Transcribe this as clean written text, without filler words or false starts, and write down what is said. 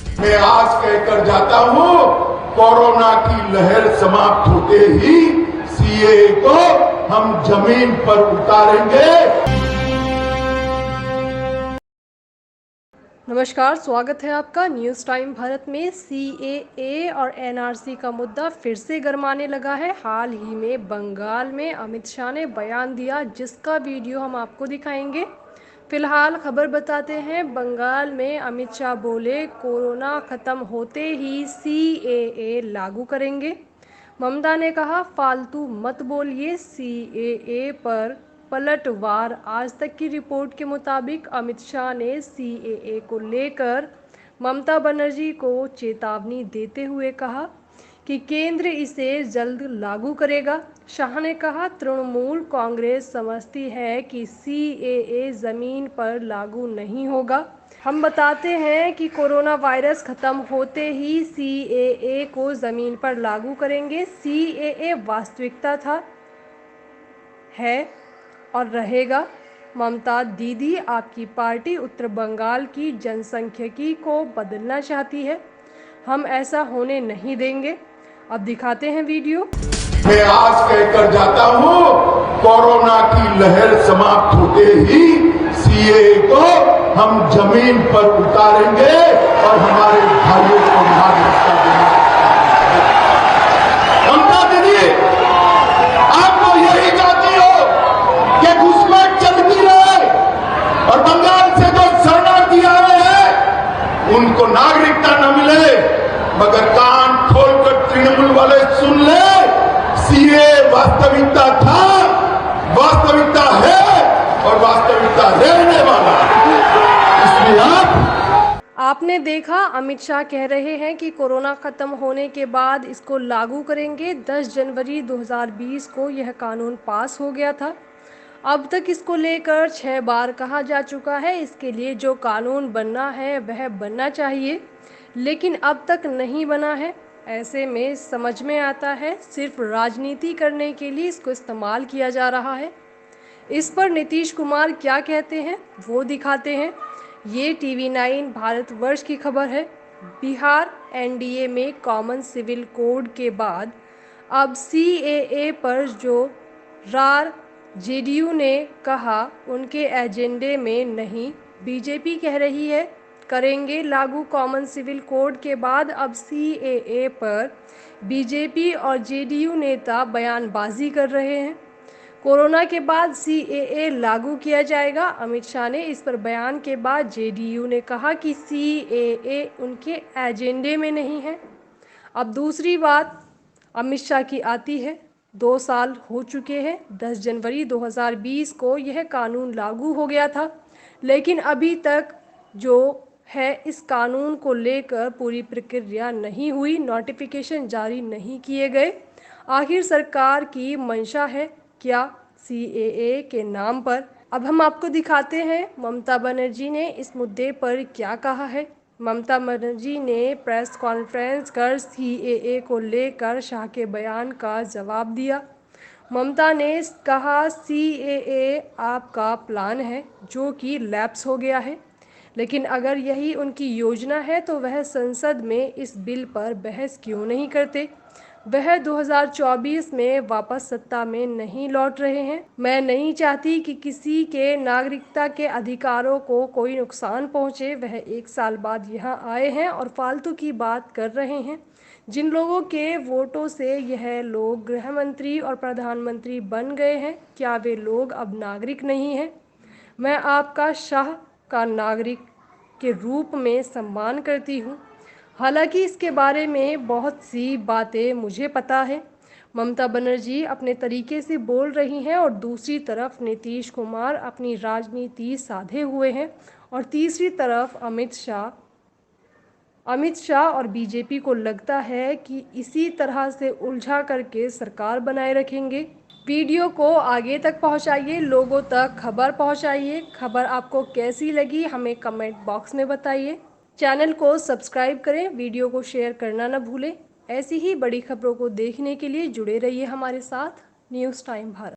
मैं आज कहकर जाता हूं, कोरोना की लहर समाप्त होते ही सीएए को हम जमीन पर उतारेंगे। नमस्कार, स्वागत है आपका न्यूज़ टाइम भारत में। सीएए और एनआरसी का मुद्दा फिर से गरमाने लगा है। हाल ही में बंगाल में अमित शाह ने बयान दिया, जिसका वीडियो हम आपको दिखाएंगे। फिलहाल खबर बताते हैं, बंगाल में अमित शाह बोले कोरोना खत्म होते ही सीएए लागू करेंगे। ममता ने कहा फालतू मत बोलिए, सीएए पर पलटवार। आज तक की रिपोर्ट के मुताबिक अमित शाह ने सीएए को लेकर ममता बनर्जी को चेतावनी देते हुए कहा कि केंद्र इसे जल्द लागू करेगा। शाह ने कहा तृणमूल कांग्रेस समझती है कि सीएए जमीन पर लागू नहीं होगा। हम बताते हैं कि कोरोना वायरस खत्म होते ही सीएए को जमीन पर लागू करेंगे। सीएए वास्तविकता था, है और रहेगा। ममता दीदी, आपकी पार्टी उत्तर बंगाल की जनसंख्यिकी को बदलना चाहती है, हम ऐसा होने नहीं देंगे। अब दिखाते हैं वीडियो। मैं आज कहकर जाता हूं, कोरोना की लहर समाप्त होते ही सीएए को हम जमीन पर उतारेंगे और हमारे भाइयों को नागरिकता देंगे। ममता दीदी, आप तो यही चाहती हो कि घुसपैठ चलती रहे और बंगाल से जो शरणार्थी आ रहे हैं उनको नागरिकता न मिले, मगर कान खोलकर तृणमूल वाले सुन ले, सीएए वास्तविकता था, वास्तविकता है और वास्तविकता रहने वाला। इसलिए आपने देखा, अमित शाह कह रहे हैं कि कोरोना खत्म होने के बाद इसको लागू करेंगे। 10 जनवरी 2020 को यह कानून पास हो गया था। अब तक इसको लेकर 6 बार कहा जा चुका है। इसके लिए जो कानून बनना है वह बनना चाहिए, लेकिन अब तक नहीं बना है। ऐसे में समझ में आता है सिर्फ राजनीति करने के लिए इसको इस्तेमाल किया जा रहा है। इस पर नीतीश कुमार क्या कहते हैं वो दिखाते हैं। ये TV9 भारतवर्ष की खबर है। बिहार एनडीए में कॉमन सिविल कोड के बाद अब सीएए पर जो रार जेडीयू ने कहा उनके एजेंडे में नहीं, बीजेपी कह रही है करेंगे लागू। कॉमन सिविल कोड के बाद अब सीएए पर बीजेपी और जेडीयू नेता बयानबाजी कर रहे हैं। कोरोना के बाद सीएए लागू किया जाएगा। अमित शाह ने इस पर बयान के बाद जेडीयू ने कहा कि सीएए उनके एजेंडे में नहीं है। अब दूसरी बात अमित शाह की आती है। 2 साल हो चुके हैं। 10 जनवरी 2020 को यह कानून लागू हो गया था, लेकिन अभी तक जो है इस कानून को लेकर पूरी प्रक्रिया नहीं हुई, नोटिफिकेशन जारी नहीं किए गए। आखिर सरकार की मंशा है क्या सीएए के नाम पर? अब हम आपको दिखाते हैं ममता बनर्जी ने इस मुद्दे पर क्या कहा है। ममता बनर्जी ने प्रेस कॉन्फ्रेंस कर सीएए को लेकर शाह के बयान का जवाब दिया। ममता ने कहा सीएए आपका प्लान है जो कि लैप्स हो गया है, लेकिन अगर यही उनकी योजना है तो वह संसद में इस बिल पर बहस क्यों नहीं करते? वह 2024 में वापस सत्ता में नहीं लौट रहे हैं। मैं नहीं चाहती कि किसी के नागरिकता के अधिकारों को कोई नुकसान पहुंचे। वह 1 साल बाद यहां आए हैं और फालतू की बात कर रहे हैं। जिन लोगों के वोटों से यह लोग गृह मंत्री और प्रधानमंत्री बन गए हैं, क्या वे लोग अब नागरिक नहीं हैं? मैं आपका शाह का नागरिक के रूप में सम्मान करती हूँ। हालांकि इसके बारे में बहुत सी बातें मुझे पता है। ममता बनर्जी अपने तरीके से बोल रही हैं और दूसरी तरफ नीतीश कुमार अपनी राजनीति साधे हुए हैं और तीसरी तरफ अमित शाह और बीजेपी को लगता है कि इसी तरह से उलझा करके सरकार बनाए रखेंगे। वीडियो को आगे तक पहुंचाइए, लोगों तक खबर पहुंचाइए। खबर आपको कैसी लगी हमें कमेंट बॉक्स में बताइए। चैनल को सब्सक्राइब करें, वीडियो को शेयर करना न भूलें। ऐसी ही बड़ी खबरों को देखने के लिए जुड़े रहिए हमारे साथ। News time Bharat.